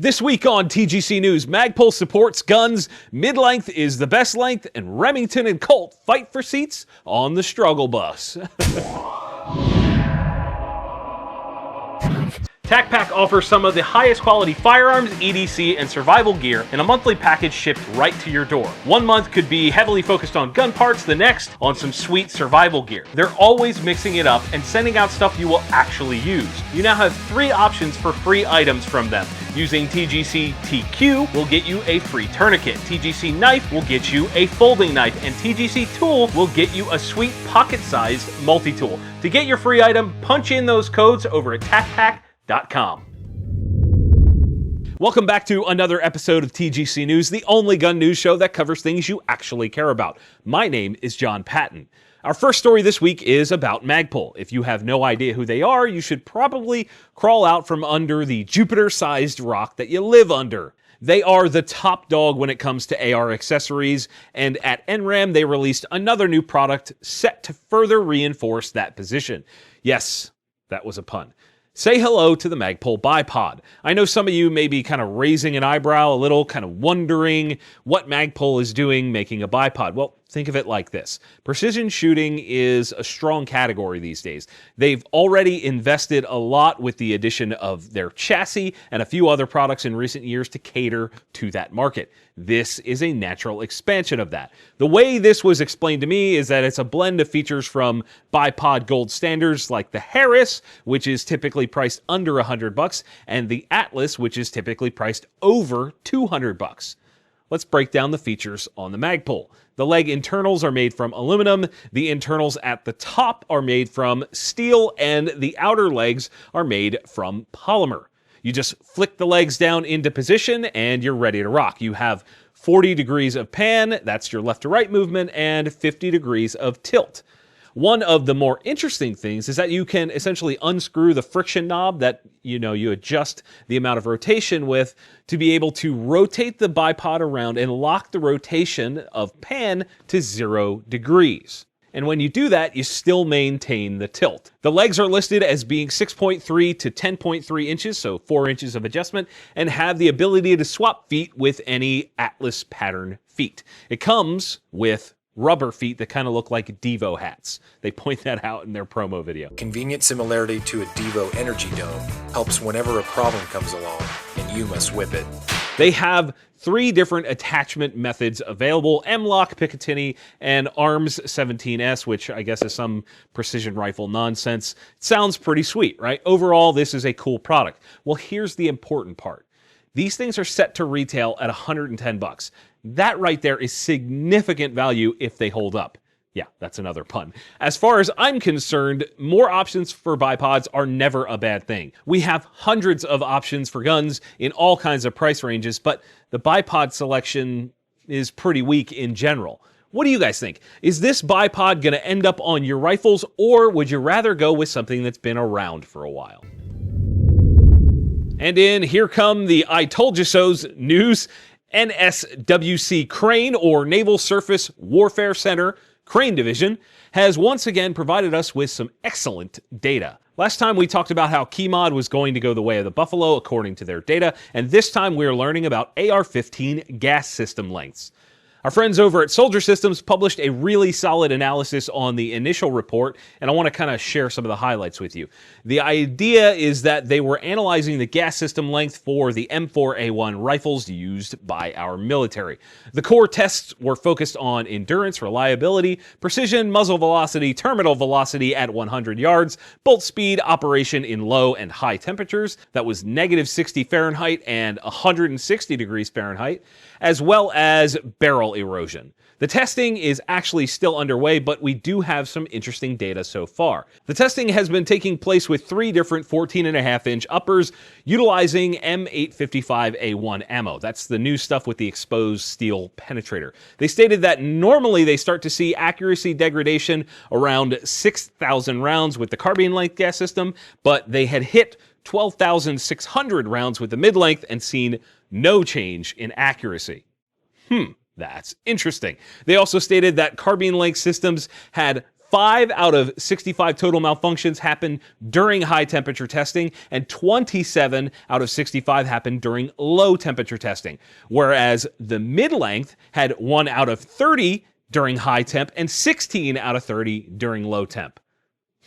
This week on TGC News, Magpul supports guns, mid-length is the best length, and Remington and Colt fight for seats on the struggle bus. TacPack offers some of the highest quality firearms, EDC, and survival gear in a monthly package shipped right to your door. One month could be heavily focused on gun parts, the next on some sweet survival gear. They're always mixing it up and sending out stuff you will actually use. You now have 3 options for free items from them. Using TGC TQ will get you a free tourniquet, TGC Knife will get you a folding knife, and TGC Tool will get you a sweet pocket-sized multi-tool. To get your free item, punch in those codes over at TacPack.com. Welcome back to another episode of TGC News, the only gun news show that covers things you actually care about. My name is Jon Patton. Our first story this week is about Magpul. If you have no idea who they are, you should probably crawl out from under the Jupiter-sized rock that you live under. They are the top dog when it comes to AR accessories, and at NRAM they released another new product set to further reinforce that position. Yes, that was a pun. Say hello to the Magpul Bipod. I know some of you may be kind of raising an eyebrow a little, kind of wondering what Magpul is doing making a bipod. Well, think of it like this. Precision shooting is a strong category these days. They've already invested a lot with the addition of their chassis and a few other products in recent years to cater to that market. This is a natural expansion of that. The way this was explained to me is that it's a blend of features from bipod gold standards like the Harris, which is typically priced under $100, and the Atlas, which is typically priced over $200. Let's break down the features on the Magpul. The leg internals are made from aluminum, the internals at the top are made from steel, and the outer legs are made from polymer. You just flick the legs down into position and you're ready to rock. You have 40 degrees of pan, that's your left to right movement, and 50 degrees of tilt. One of the more interesting things is that you can essentially unscrew the friction knob that you adjust the amount of rotation with to be able to rotate the bipod around and lock the rotation of pan to 0 degrees. And when you do that, you still maintain the tilt. The legs are listed as being 6.3 to 10.3 inches, so 4 inches of adjustment, and have the ability to swap feet with any Atlas pattern feet. It comes with rubber feet that kind of look like Devo hats. They point that out in their promo video. Convenient similarity to a Devo energy dome helps whenever a problem comes along and you must whip it. They have 3 different attachment methods available: M-LOK, Picatinny, and ARMS 17S, which I guess is some precision rifle nonsense. It sounds pretty sweet, right? Overall, this is a cool product. Well, here's the important part. These things are set to retail at $110. That right there is significant value if they hold up. Yeah, that's another pun. As far as I'm concerned, more options for bipods are never a bad thing. We have hundreds of options for guns in all kinds of price ranges, but the bipod selection is pretty weak in general. What do you guys think? Is this bipod going to end up on your rifles, or would you rather go with something that's been around for a while? And in Here Come the I Told You So's news, NSWC-Crane, or Naval Surface Warfare Center, Crane Division, has once again provided us with some excellent data. Last time we talked about how Keymod was going to go the way of the Buffalo according to their data, and this time we are learning about AR15 gas system lengths. Our friends over at Soldier Systems published a really solid analysis on the initial report, and I want to kind of share some of the highlights with you. The idea is that they were analyzing the gas system length for the M4A1 rifles used by our military. The core tests were focused on endurance, reliability, precision, muzzle velocity, terminal velocity at 100 yards, bolt speed, operation in low and high temperatures, that was negative 60 Fahrenheit and 160 degrees Fahrenheit, as well as barrel erosion. The testing is actually still underway, but we do have some interesting data so far. The testing has been taking place with 3 different 14.5-inch uppers utilizing M855A1 ammo. That's the new stuff with the exposed steel penetrator. They stated that normally they start to see accuracy degradation around 6,000 rounds with the carbine length gas system, but they had hit 12,600 rounds with the mid-length and seen no change in accuracy. That's interesting. They also stated that carbine length systems had 5 out of 65 total malfunctions happened during high temperature testing, and 27 out of 65 happened during low temperature testing, whereas the mid-length had 1 out of 30 during high temp and 16 out of 30 during low temp.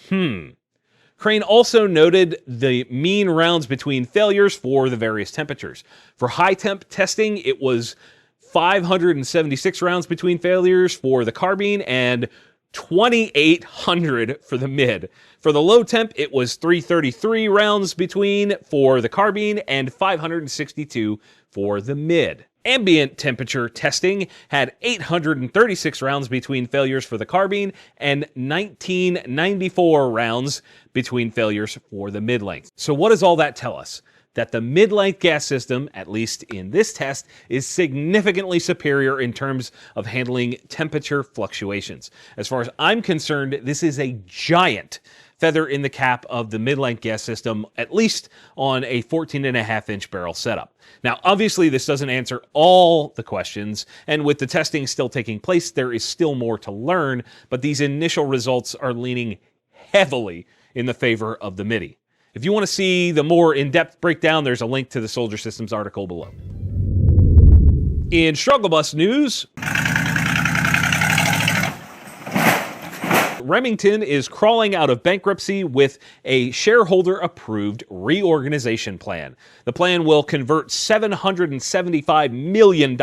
Crane also noted the mean rounds between failures for the various temperatures. For high temp testing, it was 576 rounds between failures for the carbine and 2,800 for the mid. For the low temp, it was 333 rounds between for the carbine and 562 for the mid. Ambient temperature testing had 836 rounds between failures for the carbine and 1994 rounds between failures for the mid-length. So what does all that tell us? That the mid-length gas system, at least in this test, is significantly superior in terms of handling temperature fluctuations. As far as I'm concerned, this is a giant feather in the cap of the mid-length gas system, at least on a 14.5-inch barrel setup. Now, obviously, this doesn't answer all the questions, and with the testing still taking place, there is still more to learn, but these initial results are leaning heavily in the favor of the MIDI. If you want to see the more in-depth breakdown, there's a link to the Soldier Systems article below. In Struggle Bus news, Remington is crawling out of bankruptcy with a shareholder-approved reorganization plan. The plan will convert $775 million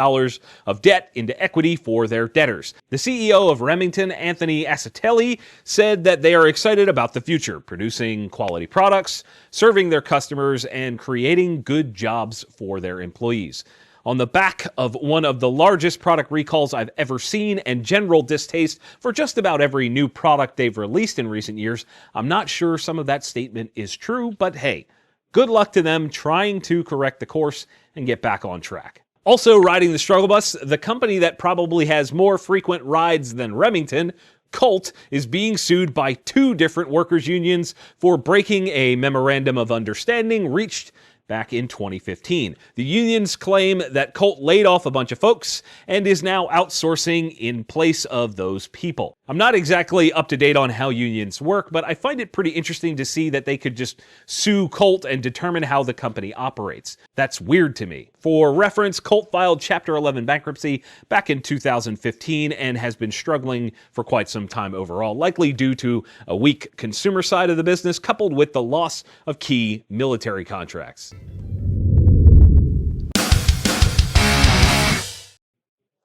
of debt into equity for their debtors. The CEO of Remington, Anthony Acitelli, said that they are excited about the future, producing quality products, serving their customers, and creating good jobs for their employees. On the back of one of the largest product recalls I've ever seen and general distaste for just about every new product they've released in recent years, I'm not sure some of that statement is true, but hey, good luck to them trying to correct the course and get back on track. Also riding the struggle bus, the company that probably has more frequent rides than Remington, Colt, is being sued by 2 different workers' unions for breaking a memorandum of understanding reached back in 2015. The unions claim that Colt laid off a bunch of folks and is now outsourcing in place of those people. I'm not exactly up to date on how unions work, but I find it pretty interesting to see that they could just sue Colt and determine how the company operates. That's weird to me. For reference, Colt filed Chapter 11 bankruptcy back in 2015 and has been struggling for quite some time overall, likely due to a weak consumer side of the business coupled with the loss of key military contracts.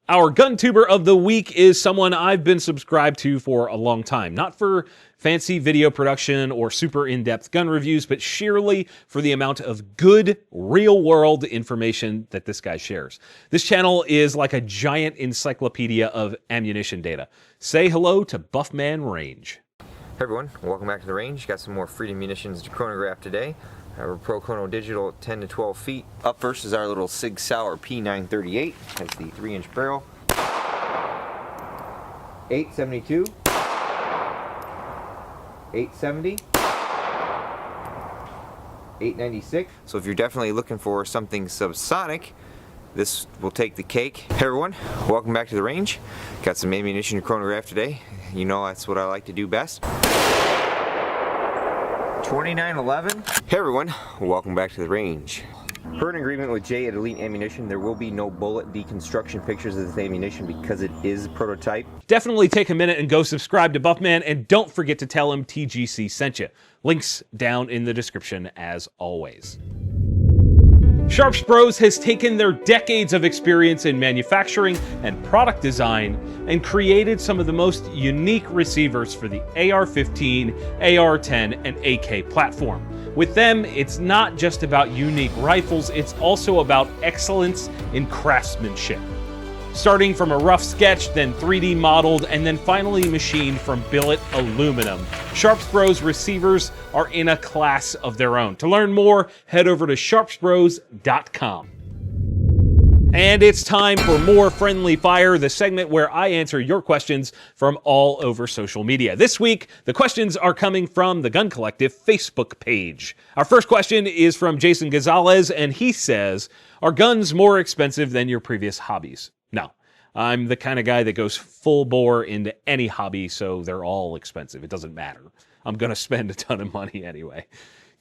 Our Guntuber of the week is someone I've been subscribed to for a long time. Not for fancy video production or super in-depth gun reviews, but sheerly for the amount of good, real-world information that this guy shares. This channel is like a giant encyclopedia of ammunition data. Say hello to Buffman Range. Hey everyone, welcome back to the range. Got some more Freedom Munitions chronograph today. Our Pro Chrono Digital 10 to 12 feet. Up first is our little Sig Sauer P938. Has the 3-inch barrel. 872. 870. 896. So if you're definitely looking for something subsonic, this will take the cake. Hey everyone, welcome back to the range. Got some ammunition chronograph today. You know that's what I like to do best. 2911. Hey everyone, welcome back to the range. Per an agreement with Jay at Elite Ammunition, there will be no bullet deconstruction pictures of this ammunition because it is prototype. Definitely take a minute and go subscribe to Buffman, and don't forget to tell him TGC sent you. Links down in the description as always. Sharps Bros has taken their decades of experience in manufacturing and product design and created some of the most unique receivers for the AR15, AR10, and AK platform. With them, it's not just about unique rifles, it's also about excellence in craftsmanship. Starting from a rough sketch, then 3D modeled, and then finally machined from billet aluminum, Sharps Bros receivers are in a class of their own. To learn more, head over to sharpsbros.com. And it's time for More Friendly Fire, the segment where I answer your questions from all over social media. This week, the questions are coming from the Gun Collective Facebook page. Our first question is from Jason Gonzalez, and he says, are guns more expensive than your previous hobbies? No. I'm the kind of guy that goes full bore into any hobby, so they're all expensive. It doesn't matter. I'm going to spend a ton of money anyway.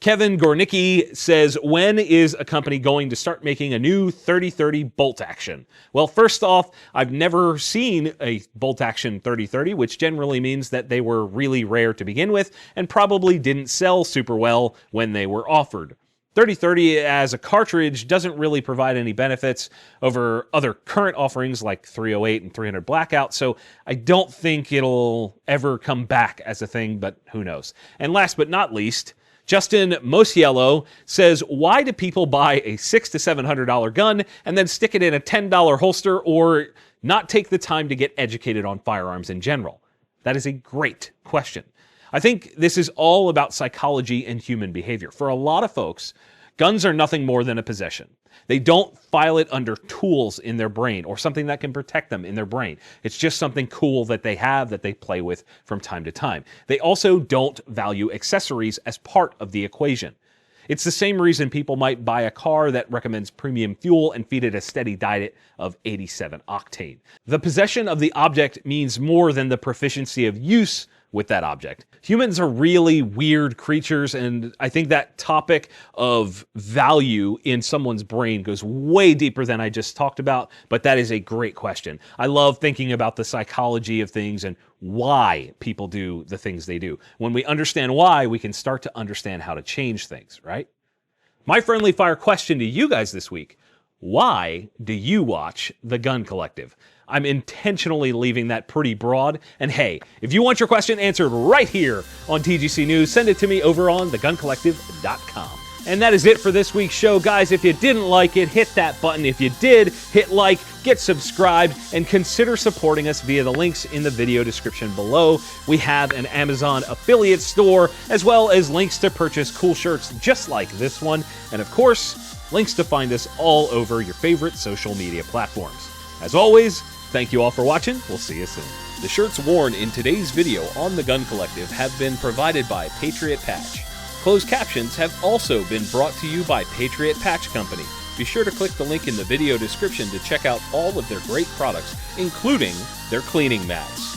Kevin Gornicki says, when is a company going to start making a new 30-30 bolt action? Well, first off, I've never seen a bolt action 30-30, which generally means that they were really rare to begin with and probably didn't sell super well when they were offered. 30-30 as a cartridge doesn't really provide any benefits over other current offerings like 308 and 300 Blackout, so I don't think it'll ever come back as a thing, but who knows. And last but not least, Justin Mosiello says, why do people buy a $600 to $700 gun and then stick it in a $10 holster or not take the time to get educated on firearms in general? That is a great question. I think this is all about psychology and human behavior. For a lot of folks, guns are nothing more than a possession. They don't file it under tools in their brain or something that can protect them in their brain. It's just something cool that they have that they play with from time to time. They also don't value accessories as part of the equation. It's the same reason people might buy a car that recommends premium fuel and feed it a steady diet of 87 octane. The possession of the object means more than the proficiency of use with that object. Humans are really weird creatures, and I think that topic of value in someone's brain goes way deeper than I just talked about, but that is a great question. I love thinking about the psychology of things and why people do the things they do. When we understand why, we can start to understand how to change things, right? My friendly fire question to you guys this week: why do you watch The Gun Collective? I'm intentionally leaving that pretty broad. And hey, if you want your question answered right here on TGC News, send it to me over on theguncollective.com. And that is it for this week's show, guys. If you didn't like it, hit that button. If you did, hit like, get subscribed, and consider supporting us via the links in the video description below. We have an Amazon affiliate store, as well as links to purchase cool shirts just like this one. And of course, links to find us all over your favorite social media platforms. As always, thank you all for watching. We'll see you soon. The shirts worn in today's video on The Gun Collective have been provided by Patriot Patch. Closed captions have also been brought to you by Patriot Patch Company. Be sure to click the link in the video description to check out all of their great products, including their cleaning mats.